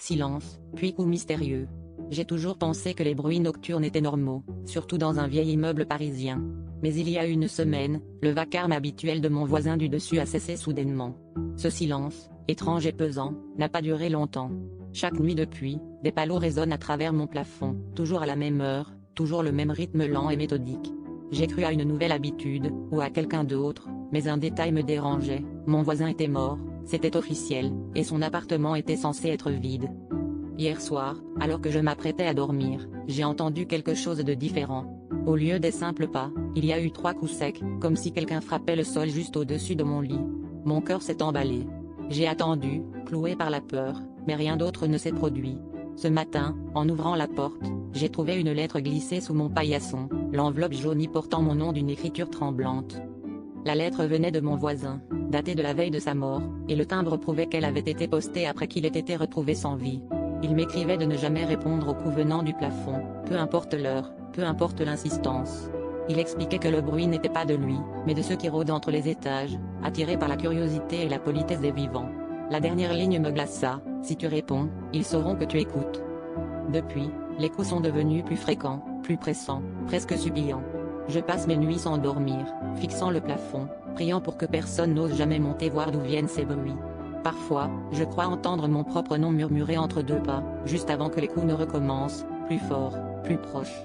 silence, puis coup mystérieux. J'ai toujours pensé que les bruits nocturnes étaient normaux, surtout dans un vieil immeuble parisien. Mais il y a une semaine, le vacarme habituel de mon voisin du dessus a cessé soudainement. Ce silence, étrange et pesant, n'a pas duré longtemps. Chaque nuit depuis, des palos résonnent à travers mon plafond, toujours à la même heure, toujours le même rythme lent et méthodique. J'ai cru à une nouvelle habitude, ou à quelqu'un d'autre, mais un détail me dérangeait, mon voisin était mort, c'était officiel, et son appartement était censé être vide. Hier soir, alors que je m'apprêtais à dormir, j'ai entendu quelque chose de différent. Au lieu des simples pas, il y a eu 3 coups secs, comme si quelqu'un frappait le sol juste au-dessus de mon lit. Mon cœur s'est emballé. J'ai attendu, cloué par la peur, mais rien d'autre ne s'est produit. Ce matin, en ouvrant la porte, j'ai trouvé une lettre glissée sous mon paillasson, l'enveloppe jaunie portant mon nom d'une écriture tremblante. La lettre venait de mon voisin, datée de la veille de sa mort, et le timbre prouvait qu'elle avait été postée après qu'il ait été retrouvé sans vie. Il m'écrivait de ne jamais répondre aux coups venant du plafond, peu importe l'heure, peu importe l'insistance. Il expliquait que le bruit n'était pas de lui, mais de ceux qui rôdent entre les étages, attirés par la curiosité et la politesse des vivants. La dernière ligne me glaça: si tu réponds, ils sauront que tu écoutes. Depuis, les coups sont devenus plus fréquents, plus pressants, presque suppliants. Je passe mes nuits sans dormir, fixant le plafond, priant pour que personne n'ose jamais monter voir d'où viennent ces bruits. Parfois, je crois entendre mon propre nom murmuré entre 2 pas, juste avant que les coups ne recommencent, plus fort, plus proche.